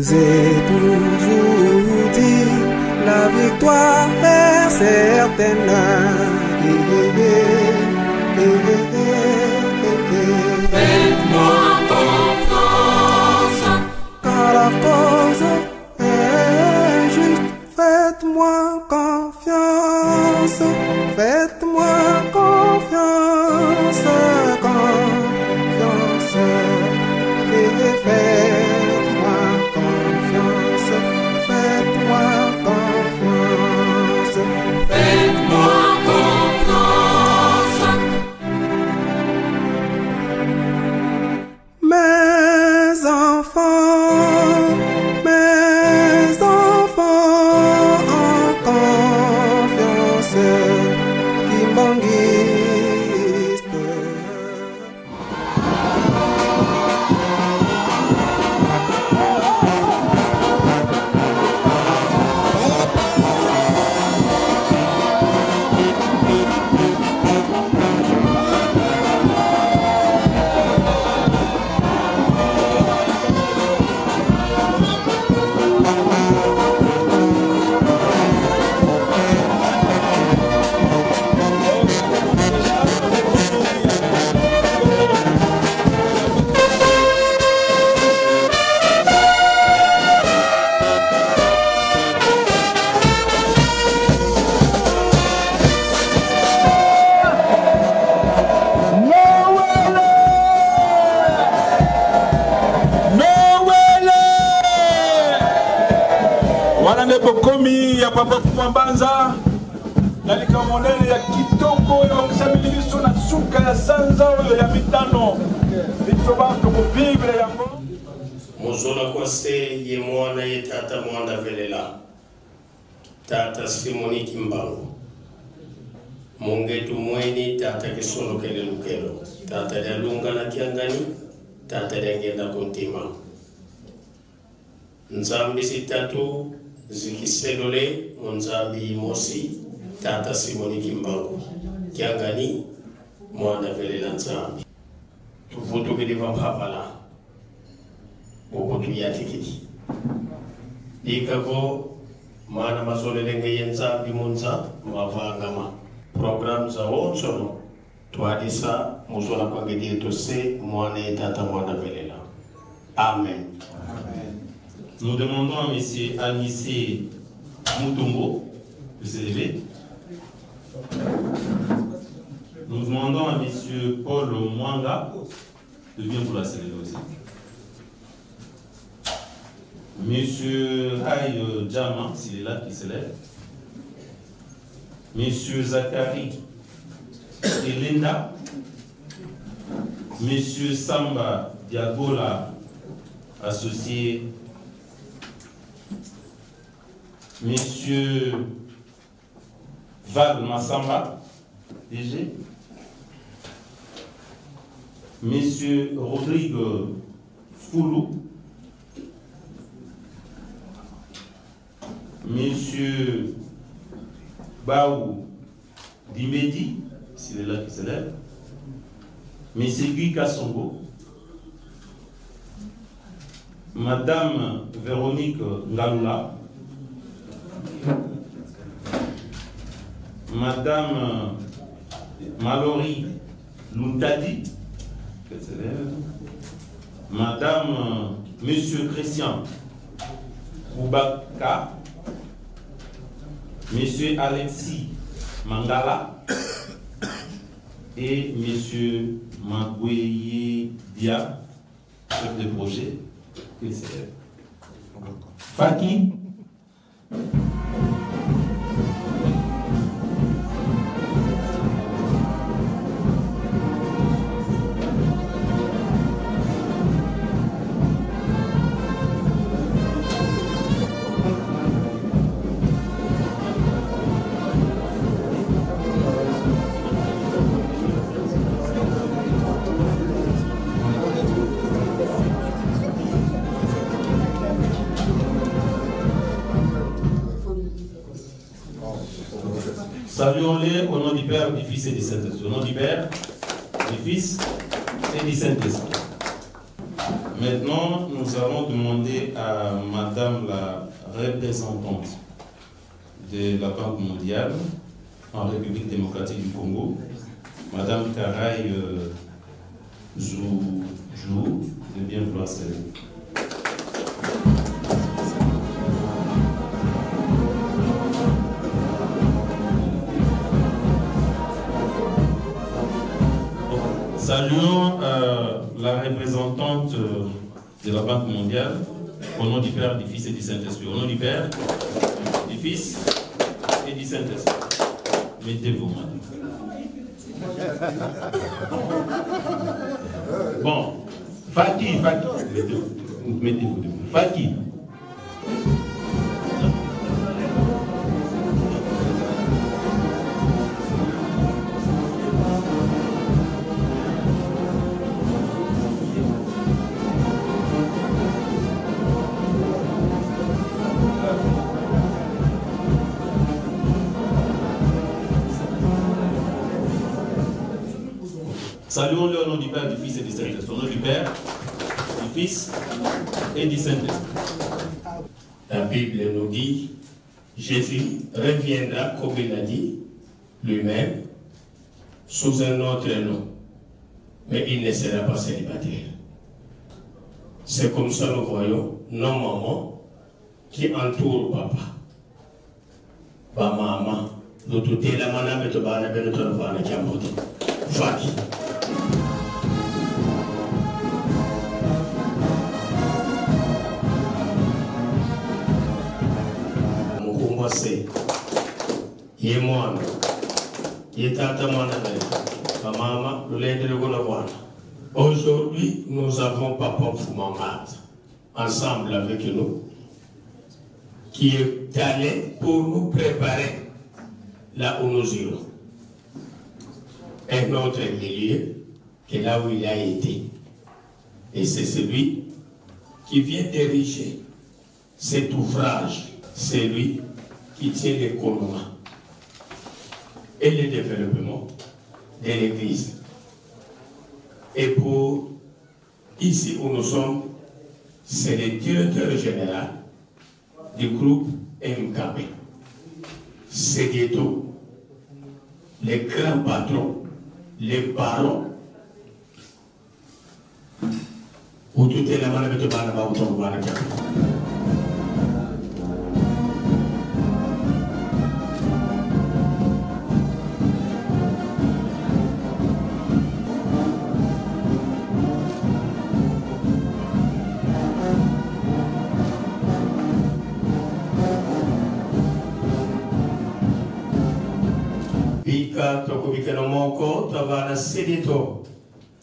J'ai toujours dit la victoire est certaine. Faites-moi confiance, Car la cause est juste. Faites-moi confiance. Faites-moi confiance. Confiance. Et faites-moi confiance. Faites-moi confiance. faites-moi confiance. Mes enfants en confiance qui m'enguisent. Komi ya papa Kumbanza nalika monene ya kitoko ya kusabilibiso na suka ya sanza oyo ya mitano biso bantu ku bible yango Mozola kwase ye mwana ye tata mwanda velela tata Simoni Kimbangu Mongetu mweni tata Kisono kele lukelo tata ya lunga na kiangani tata ya ngenda kuntima Nzambi sitatu zikiselole Nzambi mosi tata Simoni Kimbangu kiangani mwana velela Nzambi tuvutu kiliva mpapala Okotu yatikiti ikavo mana masolelenge Nzambi munza mavangama program za onsono tuadisa muzola kwangedie tose mwana tata mwana velela. Amen. Nous demandons à M. Anissé Moutombo de s'élever. Nous demandons à M. Paul Mwanga de venir pour la célébrer aussi. M. Haï Djama, s'il est là, qui s'élève. M. Zachary Elenda. M. Samba Diagola, associé. Monsieur Val Massamba, DG. Monsieur Rodrigue Foulou. Monsieur Baou Dimedi, s'il est là qui s'élève. Monsieur Guy Kassongo. Madame Véronique Ngaloula. Madame Mallory Luntadi, Madame Monsieur Christian Koubaka, Monsieur Alexis Mangala et Monsieur Magoueye Dia, chef de projet, Faki. Saluons-les au nom du Père, du Fils et du Saint-Esprit. Au nom du Père, du Fils et du Saint-Esprit. Maintenant, nous allons demander à Madame la représentante de la Banque mondiale en République démocratique du Congo, Madame Karaï Zou, de bien vouloir saluer. Saluons la représentante de la Banque mondiale au nom du Père, du Fils et du Saint-Esprit. Au nom du Père, du Fils et du Saint-Esprit. Mettez-vous, madame. Bon, Faki, mettez-vous debout. Faki. Saluons-le au nom du Père, du Fils et du Saint-Esprit. Au nom du Père, du Fils et du Saint-Esprit. La Bible nous dit, Jésus reviendra, comme il a dit lui-même, sous un autre nom. Mais il ne sera pas célibataire. C'est comme ça nous voyons nos mamans qui entourent papa. Ba maman, l'autre la mana beto bana beto tolvana qui a monté. Faki. Mukumbase. Yemwana. Yetata mwana belle. Maman, nous l'aidons à voir. Aujourd'hui, nous avons Papa Foumamat ensemble avec nous, qui est allé pour nous préparer là où nous irons. Un autre milieu que là où il a été. Et c'est celui qui vient diriger cet ouvrage, c'est lui qui tient les commandements et le développement de l'Église. Et pour ici où nous sommes, c'est le directeur général du groupe MKB. C'est Gueto, les grands patrons, les barons, où tout est la manne de Banaba ou Tonguana. Tokubikano moko tabana sedito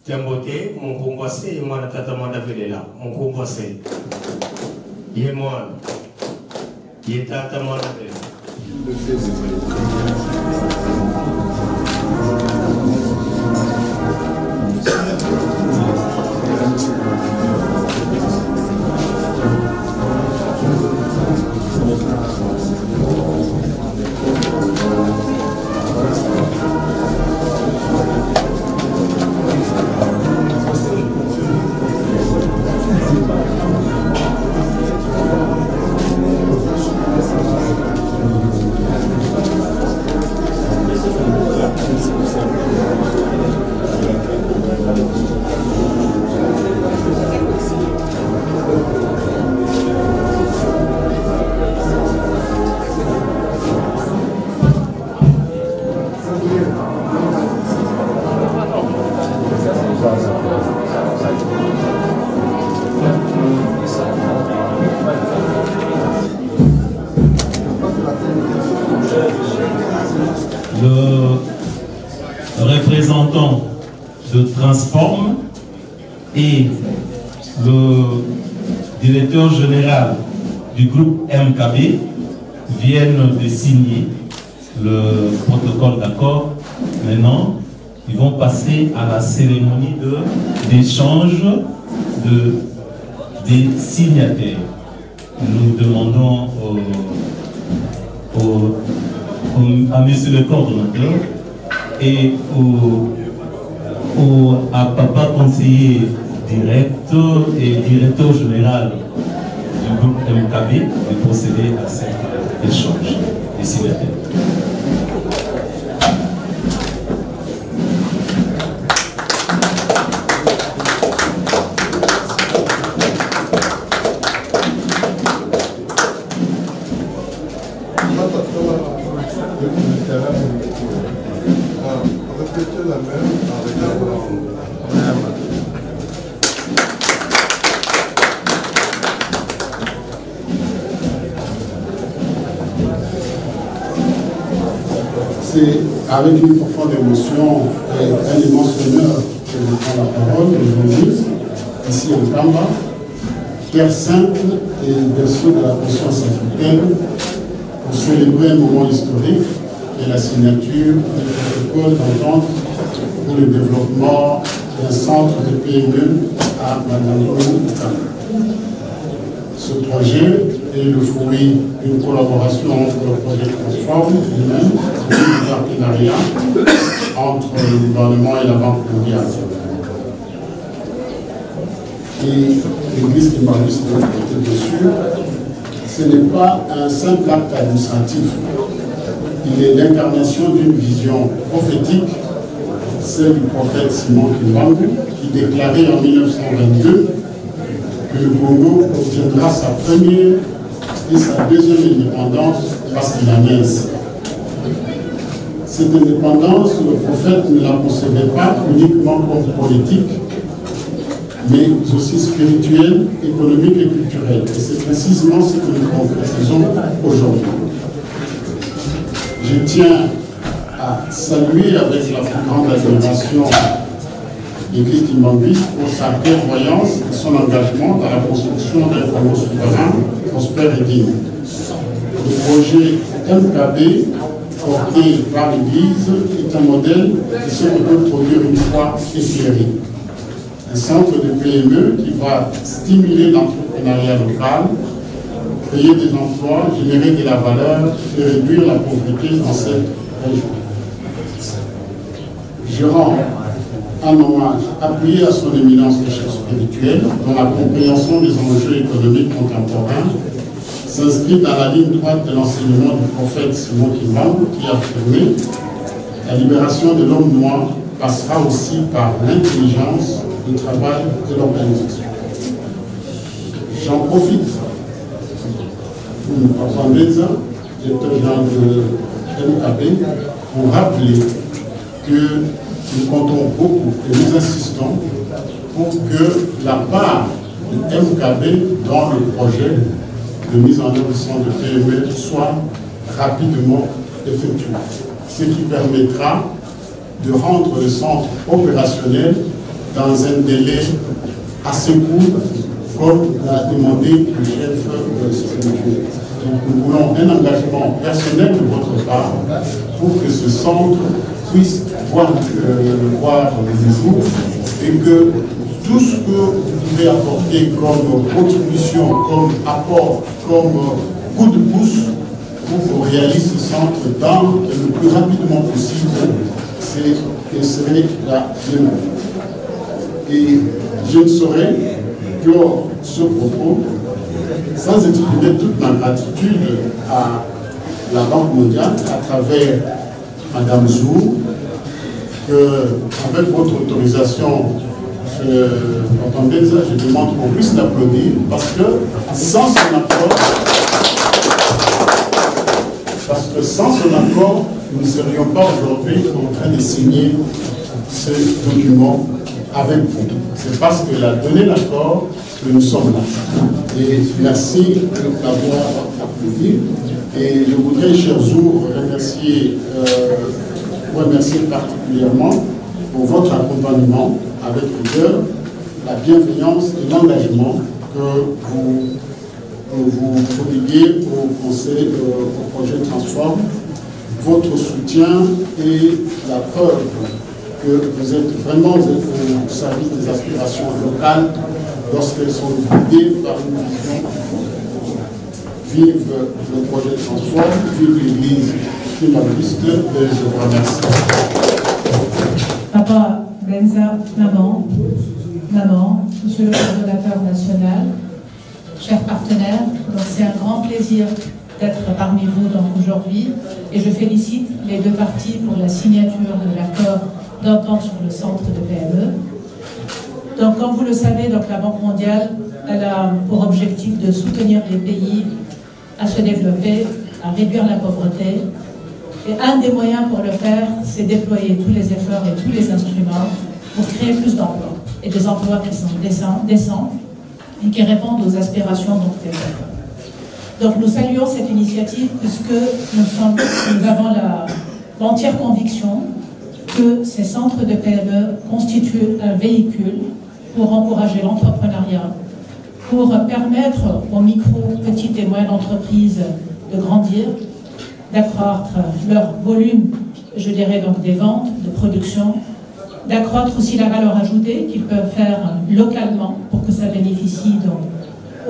jambote munkumbase mwana tata mwana velela munkumbase ye mwana ye tata mwana velela. Le représentant de Transform et le directeur général du groupe MKB viennent de signer le protocole d'accord. Maintenant, ils vont passer à la cérémonie d'échange des signataires. Nous demandons à monsieur le coordonnateur et à papa conseiller direct et directeur général du groupe MKB de procéder à cet échange ici maintenant. C'est avec une profonde émotion et un immense honneur que je prends la parole aujourd'hui, ici au Kamba, terre sainte et berceau de la conscience africaine, pour célébrer un moment historique et la signature du protocole d'entente pour le développement d'un centre de PME à Madingo. Ce projet est le fruit d'une collaboration entre le projet Transform lui-même et un partenariat entre le gouvernement et la Banque mondiale. Et l'Église qui m'a vu sur le côté, bien sûr, ce n'est pas un simple acte administratif. Il est l'incarnation d'une vision prophétique, celle du prophète Simon Kimbangu, qui déclarait en 1922 que le Congo obtiendra sa première et sa deuxième indépendance parce qu'il en est ainsi. Cette indépendance, le prophète ne la concevait pas uniquement comme politique, mais aussi spirituelle, économique et culturelle. Et c'est précisément ce que nous concrétisons aujourd'hui. Je tiens à saluer avec la plus grande admiration l'Église Kimbangu pour sa clairvoyance et son engagement dans la construction d'un Congo souverain, prospère et digne. Le projet MKB, porté par l'Église, est un modèle de ce que peut produire une foi éclairée. Un centre de PME qui va stimuler l'entrepreneuriat local, créer des emplois, générer de la valeur et réduire la pauvreté dans cette région. Je rends un hommage appuyé à son éminence de chef spirituel, dont la compréhension des enjeux économiques contemporains s'inscrit dans la ligne droite de l'enseignement du prophète Simon Kimbangu, qui a affirmé « La libération de l'homme noir passera aussi par l'intelligence, le travail et l'organisation ». J'en profite pour Papa Mbeza, directeur général de MKB, pour rappeler que nous comptons beaucoup et nous insistons pour que la part de MKB dans le projet de mise en œuvre du centre de PME soit rapidement effectuée. Ce qui permettra de rendre le centre opérationnel dans un délai assez court, comme l'a demandé le chef spirituel. Nous voulons un engagement personnel de votre part pour que ce centre puisse voir les jours et que tout ce que vous pouvez apporter comme contribution, comme apport, comme coup de pouce pour qu'on réalise ce centre dans le plus rapidement possible, serait la bienvenue. Et je ne saurais clore ce propos sans exprimer toute ma gratitude à la Banque mondiale à travers Madame Zou, avec votre autorisation, je demande qu'on puisse l'applaudir parce que sans son accord, nous ne serions pas aujourd'hui en train de signer ce document avec vous. C'est parce qu'elle a donné l'accord que nous sommes là. Et merci de l'avoir applaudi. Et je voudrais, cher Zou, remercier particulièrement pour votre accompagnement avec rigueur, la bienveillance et l'engagement que vous prodiguez au conseil, au projet Transform, votre soutien et la preuve que vous êtes vraiment au service des aspirations locales lorsqu'elles sont guidées par une vision. Vive le projet Transform, vive l'Église Kimbanguiste, et je vous remercie. Papa Benza Naban, maman, monsieur le coordonnateur national, chers partenaires, donc c'est un grand plaisir d'être parmi vous aujourd'hui et je félicite les deux parties pour la signature de l'accord d'entente sur le centre de PME. Donc comme vous le savez, donc, la Banque mondiale elle a pour objectif de soutenir les pays à se développer, à réduire la pauvreté. Et un des moyens pour le faire, c'est déployer tous les efforts et tous les instruments pour créer plus d'emplois. Et des emplois qui sont décents et qui répondent aux aspirations des peuples. Donc nous saluons cette initiative puisque nous avons l'entière conviction que ces centres de PME constituent un véhicule pour encourager l'entrepreneuriat, pour permettre aux micro, petites et moyennes entreprises de grandir, d'accroître leur volume, je dirais donc des ventes, de production, d'accroître aussi la valeur ajoutée qu'ils peuvent faire localement pour que ça bénéficie donc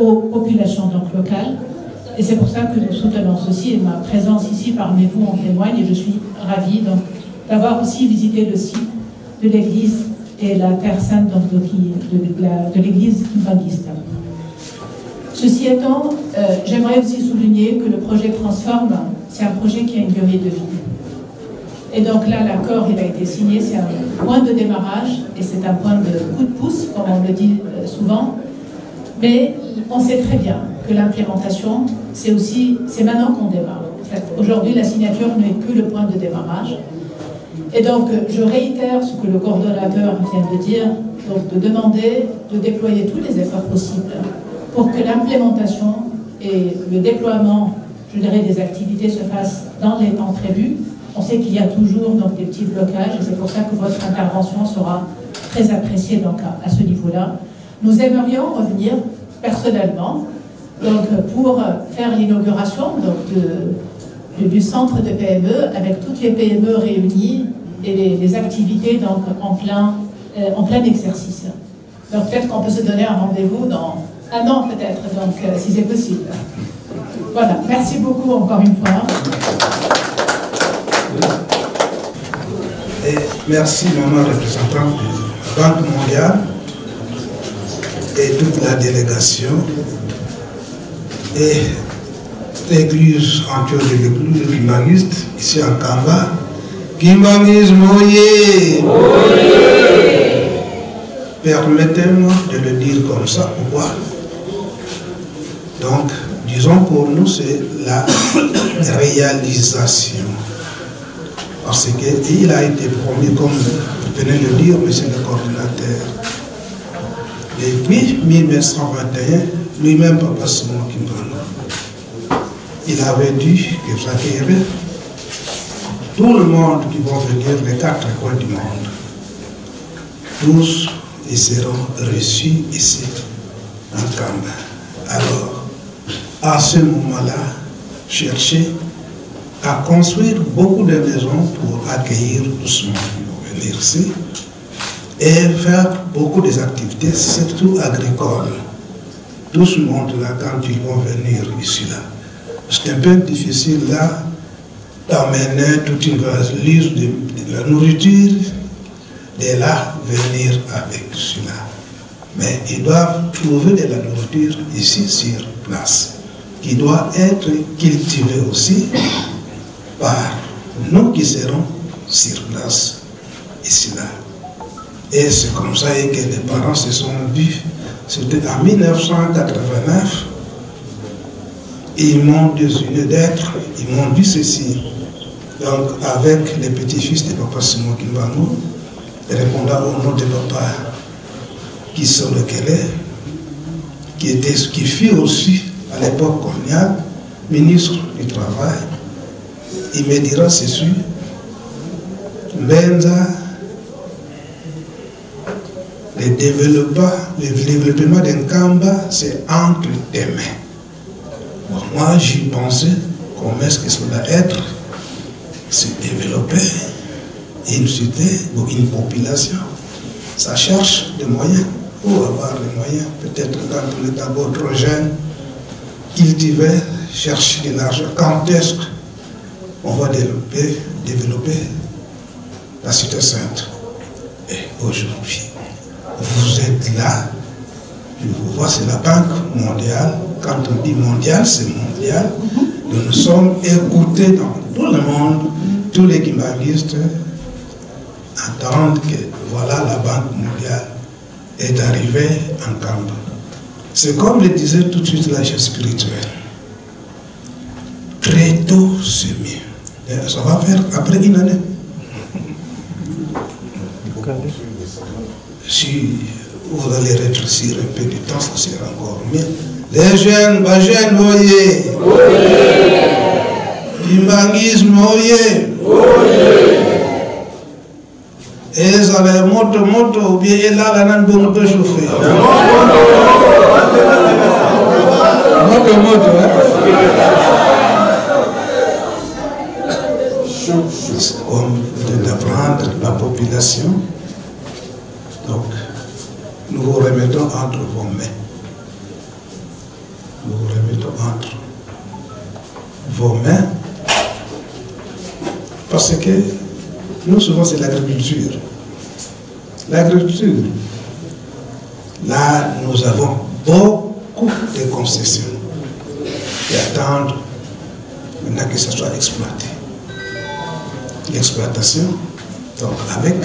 aux populations donc locales. Et c'est pour ça que nous soutenons ceci et ma présence ici parmi vous en témoigne et je suis ravie d'avoir aussi visité le site de l'église et la terre sainte donc, de l'église kimbangiste. Ceci étant, j'aimerais aussi souligner que le projet Transform, c'est un projet qui a une durée de vie. Et donc là, l'accord il a été signé, c'est un point de démarrage et c'est un point de coup de pouce, comme on le dit souvent. Mais on sait très bien que l'implémentation, c'est maintenant qu'on démarre. En fait, aujourd'hui, la signature n'est que le point de démarrage. Et donc, je réitère ce que le coordonnateur vient de dire, donc de demander de déployer tous les efforts possibles pour que l'implémentation et le déploiement, je dirais, des activités se fassent dans les temps prévus. On sait qu'il y a toujours donc, des petits blocages et c'est pour ça que votre intervention sera très appréciée donc, à ce niveau-là. Nous aimerions revenir personnellement donc, pour faire l'inauguration du centre de PME avec toutes les PME réunies et les activités donc, en plein exercice. Donc peut-être qu'on peut se donner un rendez-vous dans un an peut-être, donc si c'est possible. Voilà, merci beaucoup encore une fois. Et merci maman représentante de la Banque mondiale et toute la délégation et l'église entière de l'église kimbangiste ici en Kamba. Kimbangiste Moye! Permettez-moi de le dire comme ça. Pourquoi? Donc, disons pour nous, c'est la réalisation. Parce qu'il a été promis, comme vous venez de le dire, monsieur le coordinateur, depuis 1921, lui-même, Papa Simon Kimbangiste, il avait dit que j'accueillerais tout le monde qui va venir, les 4 coins du monde. Tous, ils seront reçus ici, en Kamba. Alors, à ce moment-là, chercher à construire beaucoup de maisons pour accueillir tout ce monde qui va venir ici et faire beaucoup d'activités, surtout agricoles. Tout ce monde-là, quand ils vont venir ici, là, c'est un peu difficile là d'amener toute une valise de la nourriture, de là venir avec cela. Mais ils doivent trouver de la nourriture ici sur place, qui doit être cultivée aussi par nous qui serons sur place ici là. Et c'est comme ça que les parents se sont vus. C'était en 1989. Ils m'ont désigné d'être, ils m'ont dit ceci. Donc, avec les petits-fils de Papa Simon Kimbangiste, répondant au nom de papa, qui sont le Kélé, qui fut aussi, à l'époque coloniale, ministre du Travail, il me dira ceci, Benza, le développement d'un Kamba, c'est entre tes mains. Bon, moi, j'y pensais, comment est-ce que ça doit être, se développer une cité ou une population. Ça cherche des moyens pour avoir des moyens. Peut-être quand on est d'abord trop jeune, cultiver, chercher de l'argent. Quand est-ce qu'on va développer la cité sainte? Et aujourd'hui, vous êtes êtes là, je vous vois, c'est la Banque mondiale. Quand on dit mondial, c'est mondial. Nous sommes écoutés dans tout le monde. Tous les kimbanguistes entendent que voilà, la Banque mondiale est arrivée en Kamba. C'est comme le disait tout de suite la chef spirituelle. Très tôt, c'est mieux. Et ça va faire après une année. Si vous allez rétrécir un peu du temps, ça sera encore mieux. Les jeunes, voyez. Kimbanguisme, voyez. Et ça va moto, ou bien là, la nan bon moto chauffé. Moto, hein. C'est comme d'apprendre la population. Donc, nous vous remettons entre vos mains. Nous vous remettons entre vos mains. Parce que nous, souvent, c'est l'agriculture. L'agriculture, là, nous avons beaucoup de concessions qui attendent maintenant que ça soit exploité. L'exploitation, donc avec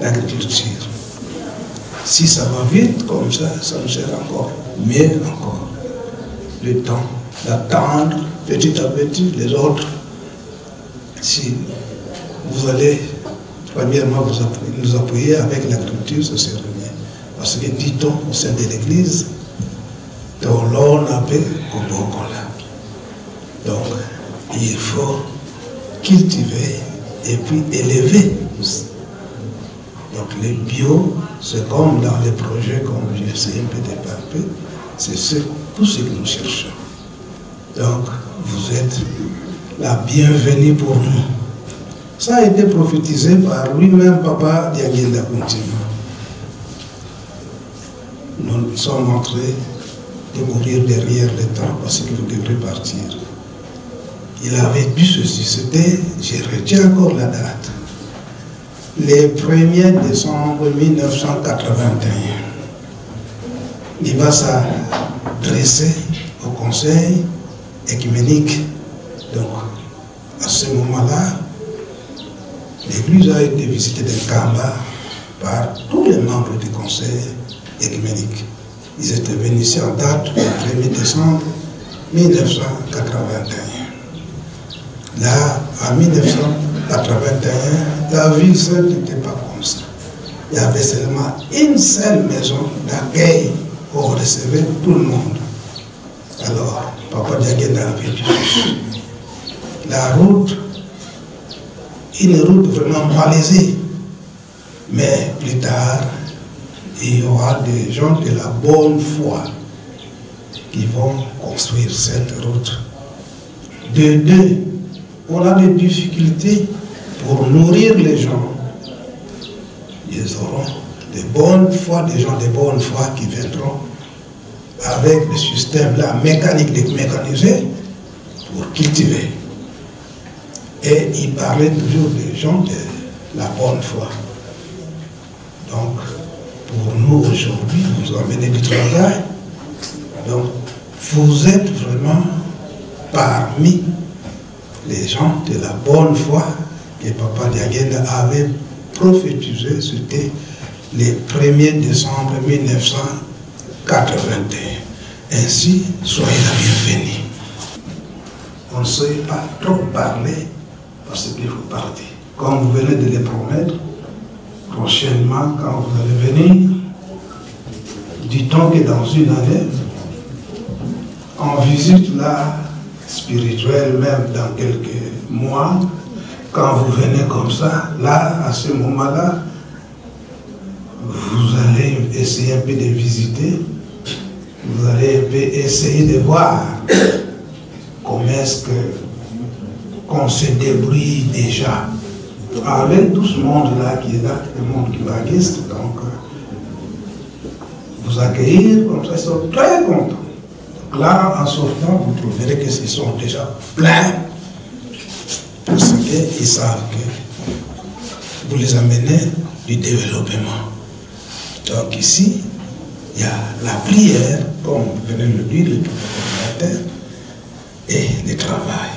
l'agriculture. Si ça va vite comme ça, ça nous sert encore mieux encore. Le temps d'attendre petit à petit les autres. Si vous allez premièrement nous appuyer avec l'agriculture, ce serait mieux. Parce que dit-on au sein de l'Église, donc il faut cultiver et puis élever. Donc les bio, c'est comme dans les projets, comme j'ai essayé un peu de palper, c'est tout ce que nous cherchons. Donc vous êtes la bienvenue pour nous. Ça a été prophétisé par lui-même, Papa Diaguenda Kuntima. Nous nous sommes en train de courir derrière le temps parce que vous devrez partir. Il avait dit ceci, c'était, je retiens encore la date, le 1er décembre 1981. Il va s'adresser au conseil écuménique. Donc, à ce moment-là, l'église a été visitée de Kamba par tous les membres du conseil écuménique. Ils étaient venus ici en date le 1er décembre 1981. Là, en 1981, la ville seule n'était pas comme ça. Il y avait seulement une seule maison d'accueil où on recevait tout le monde. Alors, Papa Diaguenda avait dit la route, une route vraiment malaisée. Mais plus tard, il y aura des gens de la bonne foi qui vont construire cette route. De deux, on a des difficultés pour nourrir les gens. Ils auront de bonne foi, des gens de bonne foi qui viendront avec le système-là mécanique, mécanisé pour cultiver. Et il parlait toujours des gens de la bonne foi. Donc, pour nous aujourd'hui, vous amenez du travail. Donc, vous êtes vraiment parmi les gens de la bonne foi que Papa Diaguenda avait prophétisé. C'était le 1er décembre 1981. Ainsi, soyez la bienvenue. On ne sait pas trop parler parce qu'il faut partir. Comme vous venez de les promettre, prochainement, quand vous allez venir, dit-on que dans une année, on visite la spirituelle, même dans quelques mois, quand vous venez comme ça, là, à ce moment-là, vous allez essayer un peu de visiter, vous allez un peu essayer de voir comment est-ce qu'on se débrouille déjà avec tout ce monde-là qui est là, le monde qui existe. Donc, vous accueillir comme ça, ils sont très contents. Donc là, en sortant, vous trouverez qu'ils sont déjà pleins parce qu'ils savent que vous les amenez du développement. Donc ici, il y a la prière, comme venait de le dire le coordinateur, et le travail,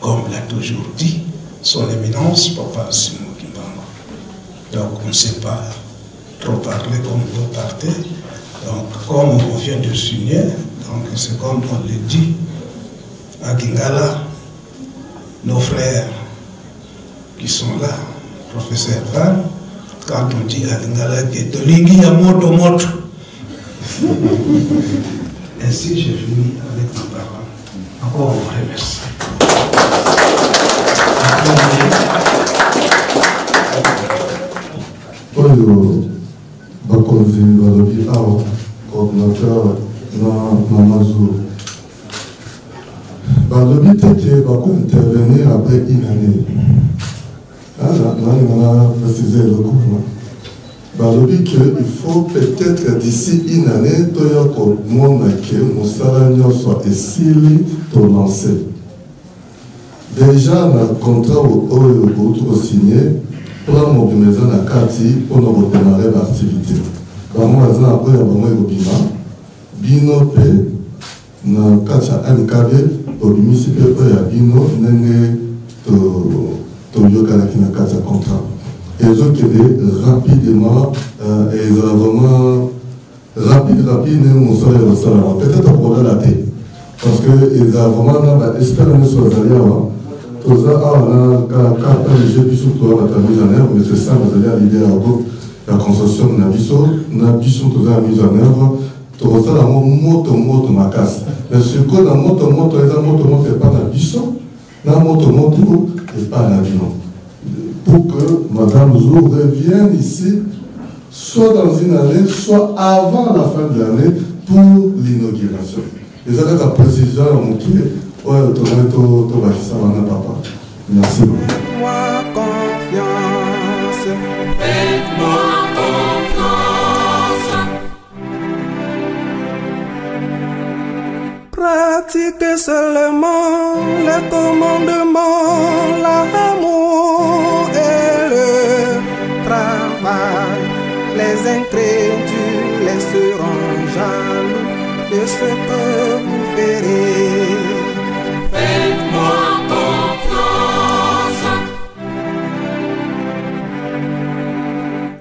comme l'a toujours dit son éminence, Papa Simon Kimbangu. Donc on ne sait pas trop parler comme vous partez. Donc comme on vient de signer, donc c'est comme on le dit à Gingala, nos frères qui sont là, professeur Van, quand on dit à Gingala que Tolingi ya moto moto. Ainsi j'ai fini avec ma parole. Encore un vrai merci. Oyo bakonzi balobi awa coordinateur na Mazuru balobi teke bako intervenir après une année. On a précisé le gouvernement. Balobi qu'il faut peut-être d'ici une année toyako mona ke mosala nyonso esili to lancer. Déjà na contrat oyo auto signé pour mobiliser na kati pour nous redémarrer l'activité. Bango bazana oyo bango ebima bino pe na kati ya MKB obimisi pe oyo ya bino ndenge toyokanaki na kati ya contrat. Et eux qui étaient rapidement, et ils ont vraiment rapide, nous sommes au salaire. Peut-être on pourrait la tête. Parce qu'ils ont vraiment espéré sur les alliés. Tout ça, on a quand j'ai vu surtout la mise en œuvre, mais c'est ça, vous allez à l'idée à la construction de Nabiso, Nabiso, tout ça, mise en œuvre. Tout ça, la moto, ma casse. Mais ce qu'on a moto, et pas Nabiso, la moto, et pas Nabino. Pour que Madame Zou revienne ici, soit dans une année, soit avant la fin de l'année, pour l'inauguration. Et ça, c'est la précision à montrer. Ouais, merci beaucoup. Faites-moi confiance. Faites-moi confiance. Pratiquez seulement les commandements, l'amour et le travail. Les incrédules seront jaloux de ce que vous ferez. Faites-moi confiance.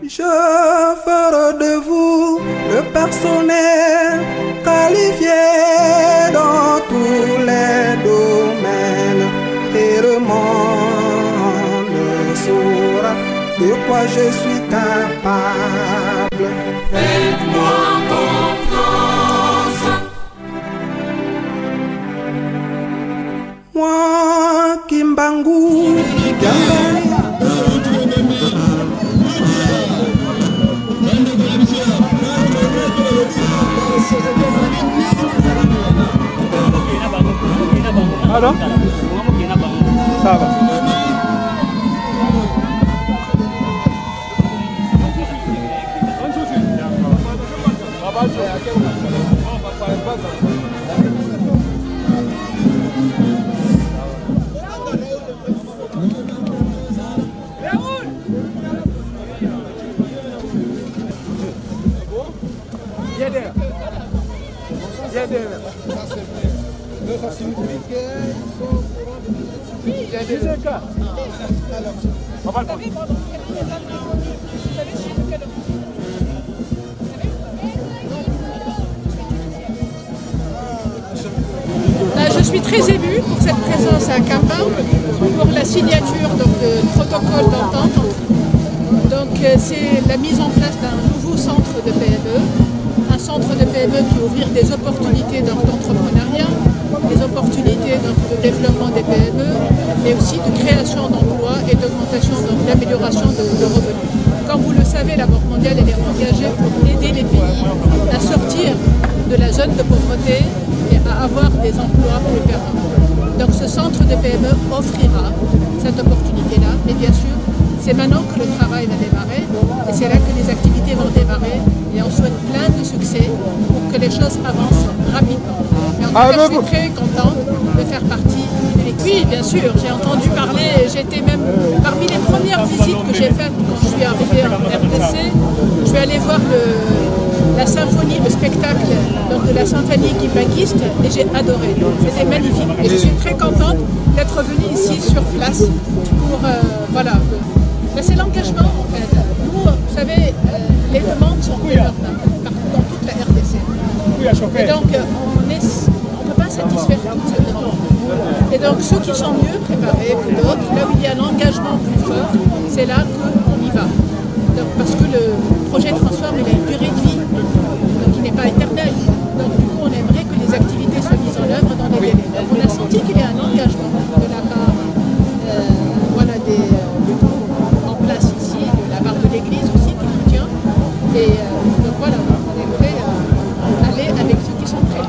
Je ferai de vous le personnel qualifié dans tous les domaines et le monde saura de quoi je suis capable. Faites-moi confiance. Moi, Kimbangu, Alors ça va. Je suis très émue pour cette présence à Kamba, pour la signature de protocole d'entente. Donc c'est la mise en place d'un nouveau centre de PME, un centre de PME qui ouvre des opportunités d'entrepreneuriat, des opportunités de développement des PME, mais aussi de création d'emplois et d'augmentation, d'amélioration de revenus. Comme vous le savez, la Banque mondiale elle est engagée pour aider les pays à sortir de la zone de pauvreté et à avoir des emplois plus permanents. Donc ce centre de PME offrira cette opportunité-là, mais bien sûr, c'est maintenant que le travail va démarrer et c'est là que les activités vont démarrer et on souhaite plein de succès pour que les choses avancent rapidement. Mais en tout cas, je suis très contente de faire partie de l'équipe. Oui, bien sûr, j'ai entendu parler, j'étais même parmi les premières visites que j'ai faites quand je suis arrivée en RDC. Je suis allée voir la symphonie, le spectacle donc, de la symphonie kimbanguiste et j'ai adoré. C'était magnifique et je suis très contente d'être venue ici sur place pour, voilà. C'est l'engagement en fait. Nous, vous savez, les demandes sont énormes partout dans toute la RDC. Et donc, on ne peut pas satisfaire toutes ces demandes. Et donc, ceux qui sont mieux préparés que d'autres, là où il y a un engagement plus fort, c'est là qu'on y va. Donc, parce que le projet Transform, il a une durée de vie qui n'est pas éternelle. Donc, du coup, on aimerait que les activités soient mises en œuvre dans des délais. Donc, on a senti qu'il y a un engagement de la part voilà, en place ici, de la part de l'Église aussi qui soutient. Et donc voilà, on aimerait aller avec ceux qui sont prêts.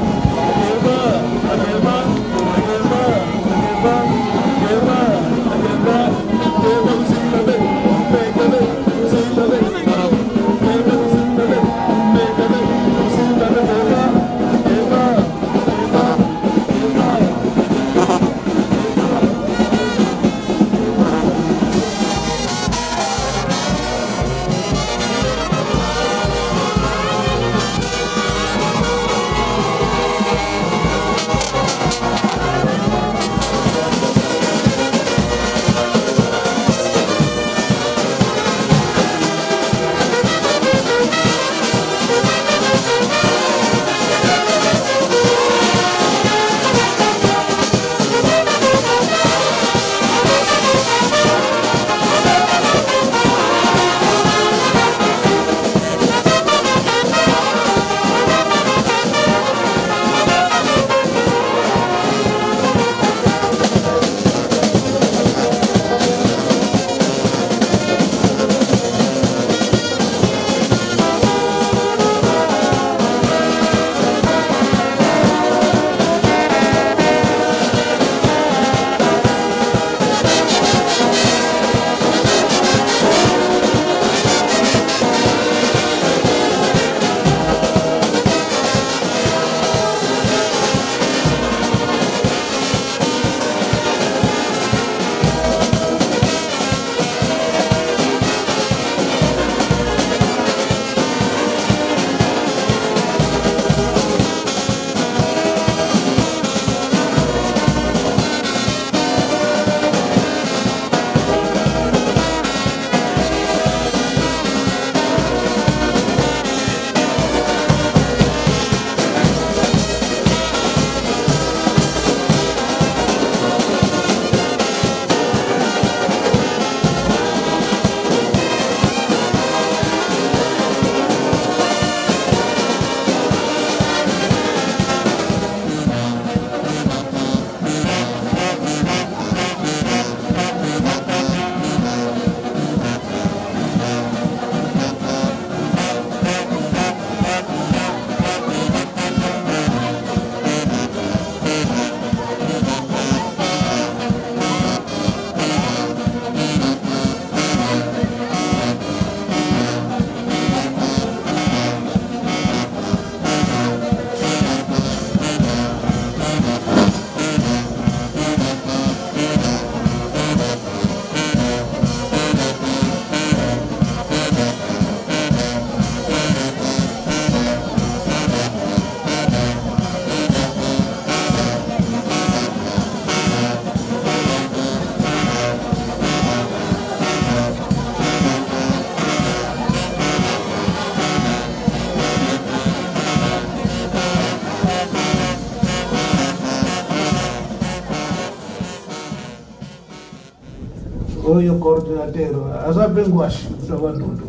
oyo coordinateur aza bengwashi tabandondo.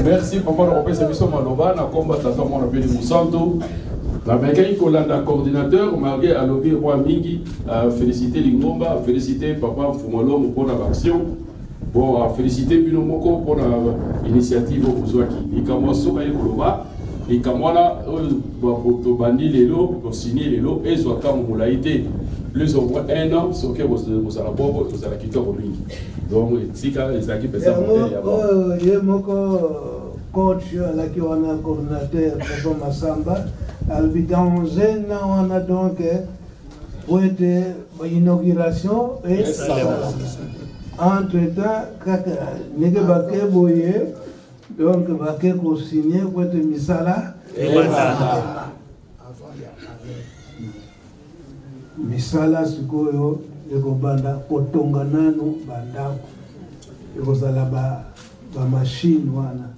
Merci papa na kopesa biso maloba na komba tata mwana beli musanto. La mekei kolanda coordinateur malgré alobi roi mingi féliciter Lingomba, féliciter papa Mfumalo pour l'action. Bon, féliciter bino moko pour l'initiative ozwaki. Likamwa soka yekoloba likamwana to bandi lelo to signer lelo ezwaka mulaité plus ou moins 1 an ce que vous allez bobo vous allez quitter au mingi. Donc tika les équipes ça monter ya moko coach la ki wana coordinateur Papa Masamba albitanze na wana donc pour être inauguration et entre temps kaka nige bake boye donc bake ko signer pour être misala misala sikoyo eko banda kotonga nanu bandako eko sala ba machine wana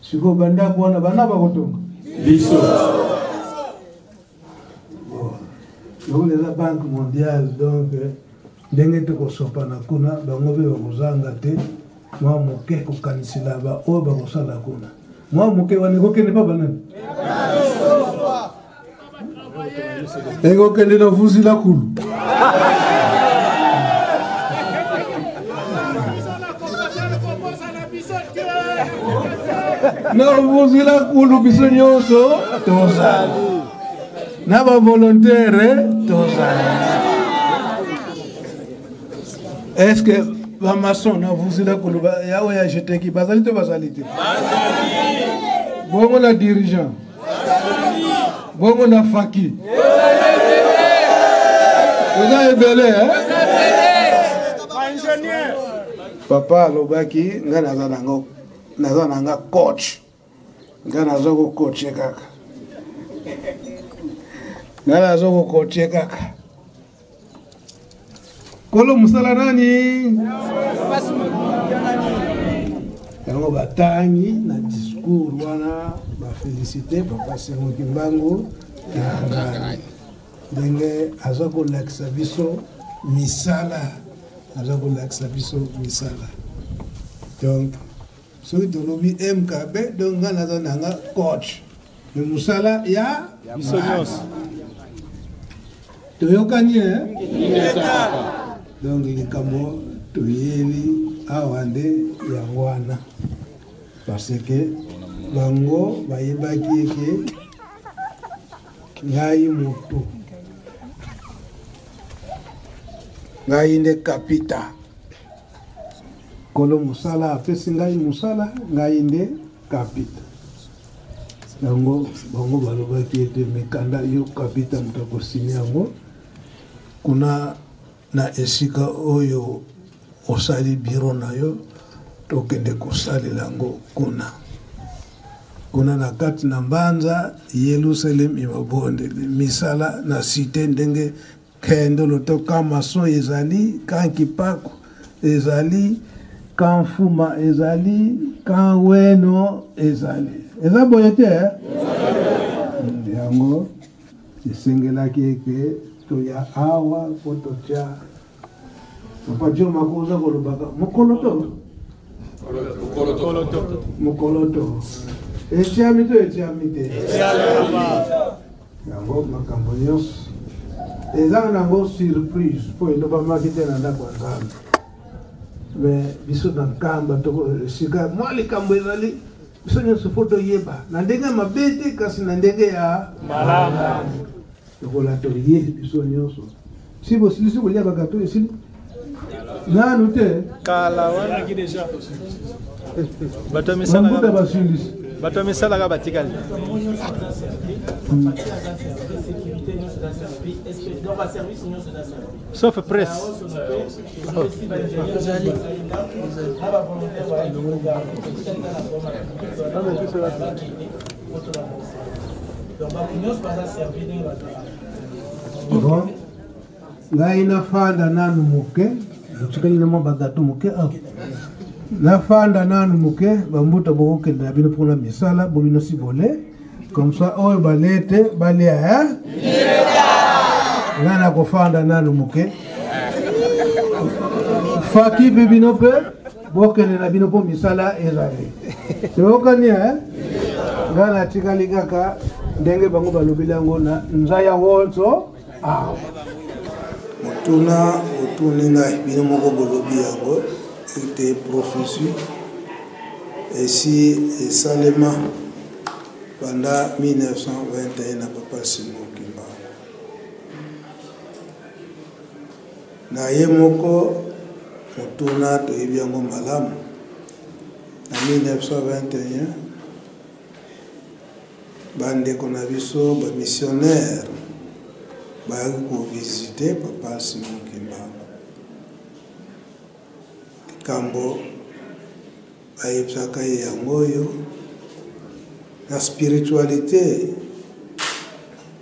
siko bandako wana bana bakotonga biso donc la Banque mondiale donc ndenge tokosopa na kuna bango be bakozanga te mwa moke kokanisila ba oyo bakosala kuna mwa moke wana ekokende pa banani ekokende na vuzila kulu na vuzila kulu biso nyonso tozali na ba volontaire tozali. Est-ce que la maçon na vuzila kulu yawe ya jeteki bazali te bazali te bongo na dirigeant bongo na faki vous avez belé hein papa alobaki nga naza nanga coach nga naza ko coach kaka nga naza ko coach kaka kolo musala nani yango batangi na discours wana ba féliciter papa Simon Kimbangu ndenge aza kolakisa biso misala donc soki tolobi MKB donc nga naza nanga coach me musala ya biso nyonso toyokani donc likambo toyeli awa nde yango wana parce que bango bayebaki eke ngai moto ngai nde kapita kolo musala apesi ngai musala ngai nde kapita yango bango balobaki ete mikanda yo kapita moto akosini yango kuna na esika oyo osali biro na yo tokende kosalela yango kuna na kati na mbanza Yerusalem imabonde misala na site ndenge kendolo to kamaso ezali kankipako ezali kanfuma ezali kanweno ezali eza boyete yango esengelaki eke toya awa fototia papa jo makoza kolobaka mokoloto etiamite yango makambo nyonso eza nango surprise po elobamaki te na ndako ya Nzambe me biso na nkamba sika mwa likambo ezali biso nyonso fo toyeba na ndenge mabe te kasi na ndenge ya malamu lokola toye biso nyonso si bosilisi kolia bagato esili nanu te kala wana deja bato misalaka batikali sauf presse bon ngai nafanda nanu moke tukali na mabagato moke nafanda nanu moke bambuta bokokende na bino mpona misala bobino si vole comme ça oyo balete balia nana kofanda nanu moke faki bibino pe bokende na bino po misala ezali tokani ngana tikali kaka ndenge bango balobeli yango na nzaya wolso motuna otuni ngai bino moko bolobi yango ete prophétie esi esalema pendant 1921 na papa Simon Kimbangu na ye moko motuna toyebi yango malamu na 1921 bandeko na biso bamissionnaire bayaki kovisite Papa Simon Kimbangu. Likambo bayebisaka ye yango oyo na spiritualité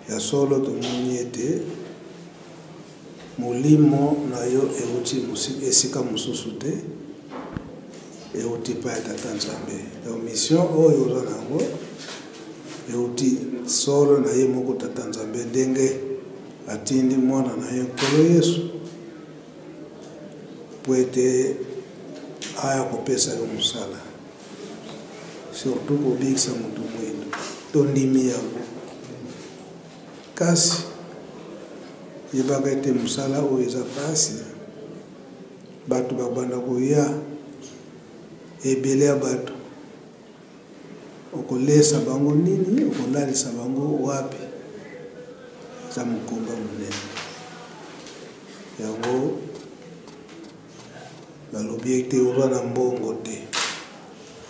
ya solo tomoni ete molimo na yo euti esika mosusu te, euti pa ya Tata Nzambe. Donc mission oyo oza nango euti solo na ye moko Tata Nzambe ndenge atindi mwana na ye nkolo Yesu po ete aya kopesa yo mosala, surtout kobikisa motu mwindu tondimi yango. Kasi yebaka ete mosala oyo eza pasi, bato babanda koya ebele ya bato, okolesa bango nini, okolalisa bango wapi, eza mokomba monene. Yango balobi ete oza na mbongo te.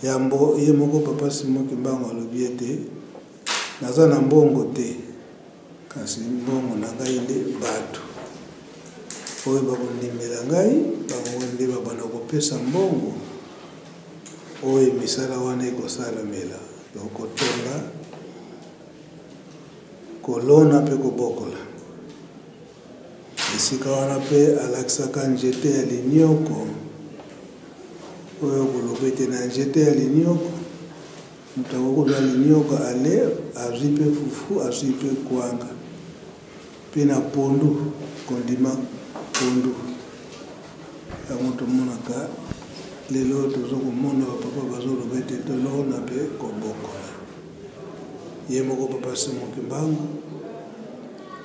Yambo ye moko Papa Simon Kimbangu alobi ete naza na mbongo te, kasi mbongo na ngai nde bato oyo bakondimela ngai, bango nde babanda kopesa mbongo oyo misala wana ekosalamela, kotonga, kolona mpe kobokola. Esika wana mpe alakisaka nzete ya linioko oyo koloba ete na nzete ya linioko moto akokozwa linioko ale azwi mpe fufu, azwi mpe kwanga mpe na pondu, kondima pondu. Yango tomonaka lelo tozo komona bapapa bazoloba ete tolona mpe kobokola. Ye moko Papa Simon Kimbangu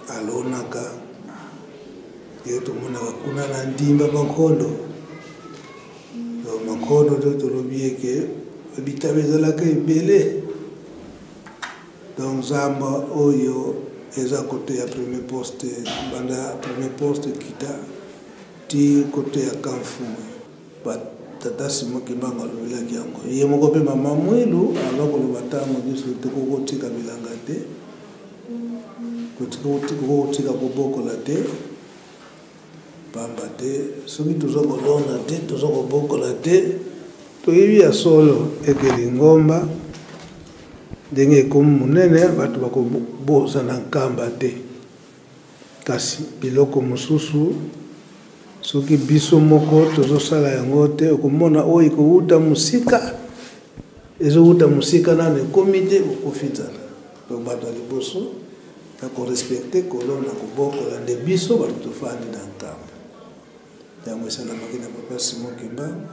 alonaka ye tomonaka kuna na ndimba bankondo. Makondo to tolobi eke bitabe ezalaka ebele. Donc Zamba oyo eza kote ya premier poste, banda premier poste kita ti kote ya Kamfumu. Tata Simon Kimbangu alobelaki yango. Ye moko mpe mama Mwilu alokoloba ntango nyonso tokokotika bilanga te, kotika kobokola te, pamba te soki toza kolona te, toza kobokola te, toyebi ya solo eke Lingomba ndenge ekomi monene bato bakoboza na nkamba te. Kasi biloko mosusu soki biso moko tozosala yango te, okomona oyo ekouta mosika, ezouta mosika nano ekomi te, okofitana. Donc bato ya liboso ya korespecte kolona kobokola nde biso bato tofandi na nkamba. Yango esalamaki na Papa Simon Kimbangu,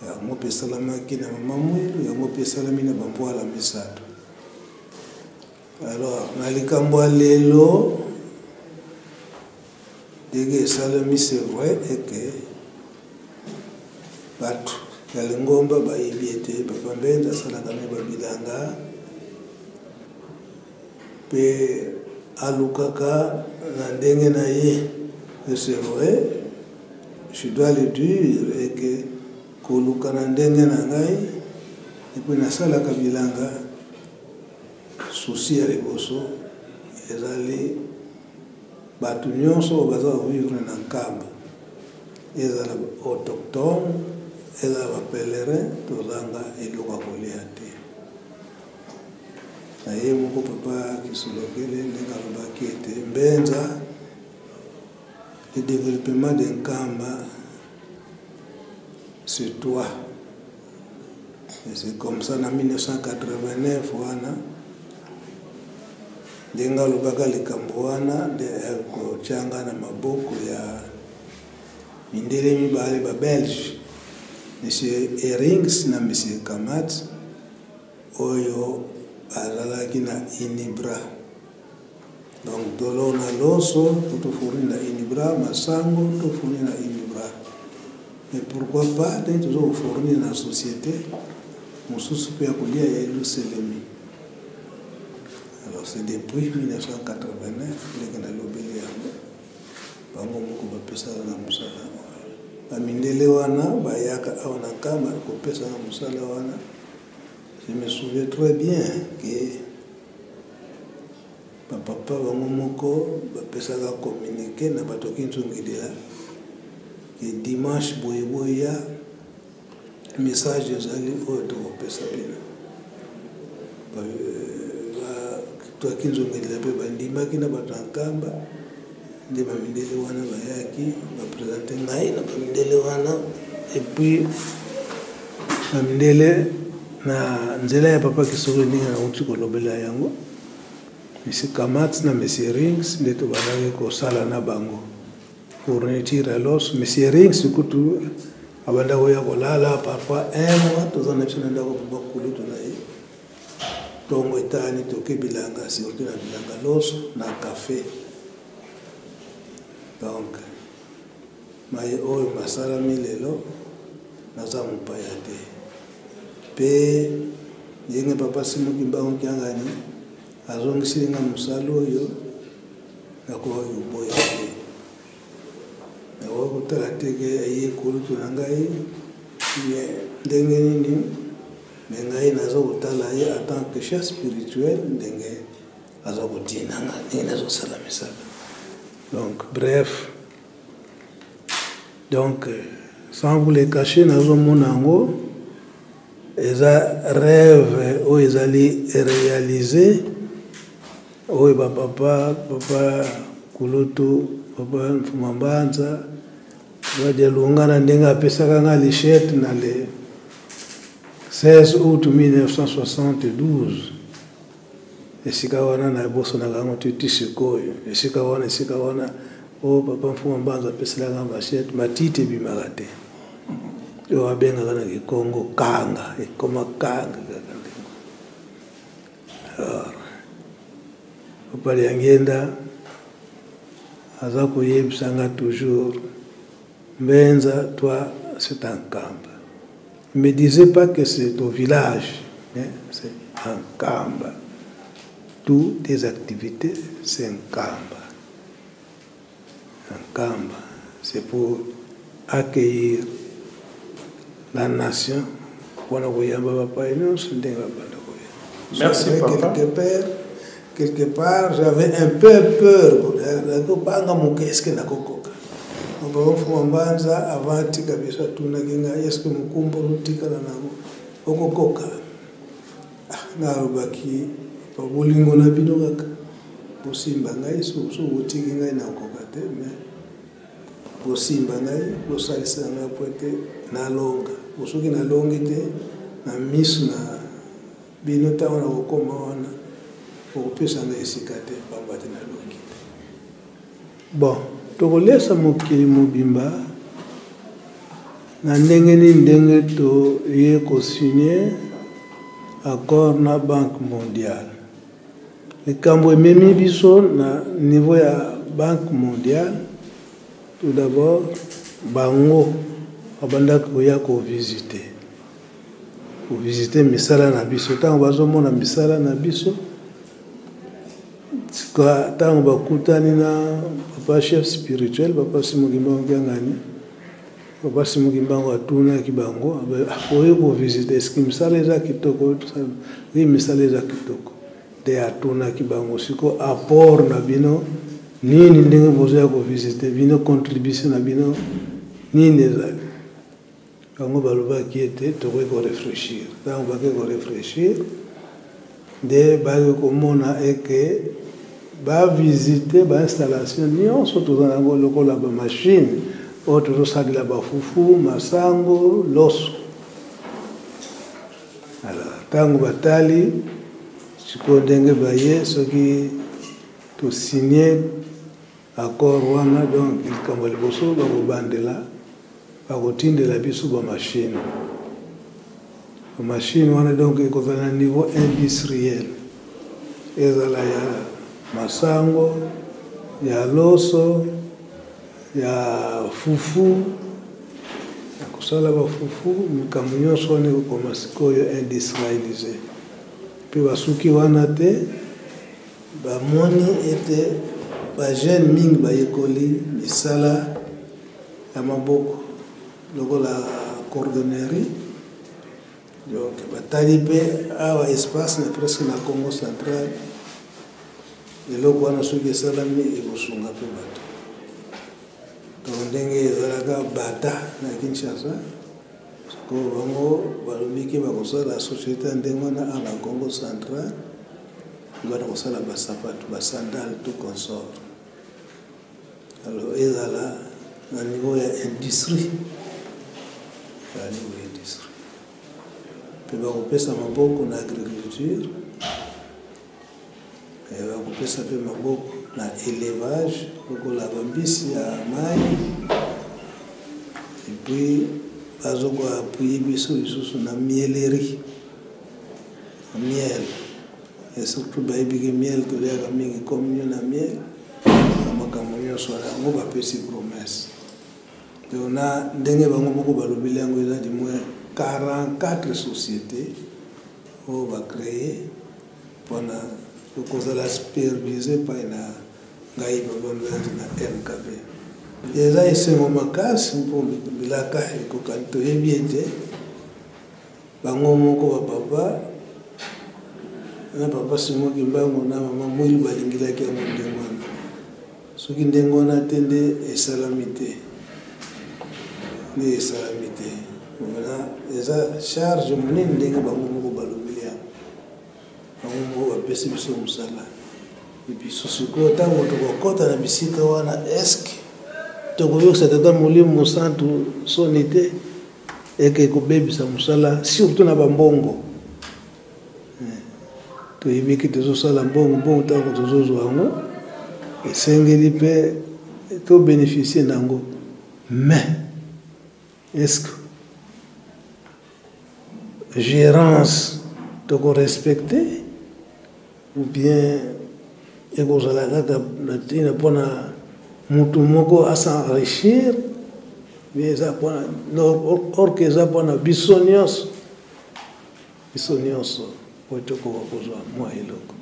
yango mpe esalamaki na mama Mwilu, yango mpe esalami na bambwala misato. Alors na likambo ya lelo ndenge esalami, c'est vrai eke bato ya Lingomba bayebi ete Papa Mbenza asalaka me babilanga mpe alukaka na ndenge na ye. C'est vrai, je dois le dire, eke koluka na ndenge na ngai epuis nasalaka bilanga, souci ya liboso ezali bato nyonso baza vivre na nkamba, ezala autochtone, ezala bapelerin, tozanga eloko kolia te. Na ye moko Papa Kisolokele ndenge alobaki ete Mbenza, le développement de Nkamba, c'est toi. Et c'est comme ça, en 1989, ndenga lubaka likambo wana de kochanga na maboko ya mindele mibale ba Belge, Monsieur Erings na Monsieur Kamat, oyo azalaki na Inibra. Donc tolo na loso tofuri na Inibra, masango tofuri na Inibra. Mais pourquoi pas toujours fournir na société mosusu pe akolia ya Luselemi. Alors c'est depuis 1989 que na lobeli yango bango moko bapesa na musala. Bamindele wana bayaka awa na kama kopesa na musala wana. Je me souviens très bien que papa bango moko bapesaka communiqué na bato kinzongidela ke dimanche boyeboya message ezali oyo tokopesa bino twakinzongidela mpe bandimaki na bato ya nkamba nde bamindele wana bayaki bapresente ngai na bamindele wana epuis bamindele na nzela ya papa kisoko ndenge nauti kolobela yango Monsieur Kamatz na Monsieur Rings nde tobandaki kosala na bango fourniture à l'os. Monsieur Rings kutu abanda koya kolala parfois un mois toza na biso na ndako mpo bakulutu na ye ntongo etani toke bilanga surtout na bilanga loso na café. Donc maye oyo masalami lelo naza mopaya te mpe yenge papa Simoki Mbangu Kiangani azongisilinga mosala oyo nakoki koboya te nakoki kotala teke aye kulutu na ngai ndenge nini me ngai naza kotala ye en tant que chef spirituel ndenge aza kotinanga ndenge nazosala misala. Donc bref, donc sans vous les cacher nazomona yango eza rêve oyo ezali réalisé oyo papa Kulutu papa Mfuma Mbanza badelunga na ndenge apesaka nga lichette na le 16 août 1972 esika wana na boso na kango titi sikoyo esika wana o papa Mfuma Mbanza apeselaka bachette matite bimaka te oyo abengaka na Kikongo kanga ekoma kanga opali yangenda aza koyebisanga toujours Mbenza toi c'est un camp. Il me disait pas que c'est au village, mais c'est un camp. Toutes tes activités, c'est un camp. Un camp, c'est pour accueillir la nation. Merci, papa. Quelque part, j'avais un peu peur. Mfuma Mbanza avant tika biso tunakinga eske mukumbo lutika na nango okokoka na rubaki bolingo na bino kaka bosimba ngai so botiki ngai na okoka te mais bosimba ngai bosalisa ngai poete na longa bosoki na longi te na misu na bino ntango na kokoma wana okopesa ngai esika te pamba te na longi te. Bon, tokolesa mokili mobimba na ndenge ni ndenge to ye kosigner accord na Banque mondiale. Likambo ememi biso na niveau ya Banque mondiale. Tout d'abord bango abandaki koya kovisite misala na biso ntango bazomona misala na biso ntango bakutani na papa chef spirituel papa Simoki Mbangu Kiangani papa Simoki Mbangu atunaki bango oyo kovisite eske misala eza kitoko oui misala eza kitoko nde atunaki bango siko apport na bino nini ndenge bozoya kovisite bino contribution na bino nini ezali bango balobaki ete tokoki korefléchir ntango baki korefléchir nde baki komona eke bavisite bainstallation nyonso toza nango lokola bamashine oyo tozosalila bafufu masango loso. Alors ntango batali sikoyo ndenge baye soki tosigne accord wana donc likambo liboso bakobandela bakotindela biso bamashine wana donc ekozala na niveau industriel ezala ya masango ya loso ya fufu ya kosala bafufu mikambo nyonso wana ekokoma sikoyo industrialisé mpe basuki wana te bamoni ete bajeune mingi bayekoli misala ya maboko lokola cordonnerie donc batali mpe awa espace na presque na Congo central eloko wana soki esalami ekosunga mpe bato donc ndenge ezalaka bata na Kinshasa ko bango balobiki bakosala société ya ndenge wana na Congo central bana kosala basapato basandale tout consort. Alors ezala na niveau ya industrie ya niveau ya industrie mpe bakopesa maboko na agriculture bakopesa mpe maboko na élevage lokola bambisi ya mai epuis bazokoapuye biso lisusu na miellerie miel et surtout bayebiki miel toliaka mingi communion na miel na makambo nyonso wana yango bapesi promesse donc na ndenge bango moko balobeli yango eza du moins 44 sociétés oyo bacreye mpona okozala supervise pai na ngai babambeati na MKB eza esengo makasi mpo bilaka ekokani toyebi ete bango moko bapapa na papa Simoki Mbango na mama Mwili balingilaki yango ndenge wana soki ndenge wana te nde esalami te wana eza charge monene ndenge bango moko balobeli yango bango moko bapesi biso mosala ebiso sikoyo ntango tokokɔta na bisika wana eske tokoyokisa tata Molimo Mosantu soni te eke ekobebisa mosala surtout na bambongo toyebiki tozosala mbongo ntango tozozwa yango esengeli mpe tobénéficie nango mais est-ce que gérance tokorespecte ou bien ekozala kaka na ntina mpona mutu moko asenrichir bien eza mpona orke eza mpona biso nyonso po tokoka kozwa mwa eloko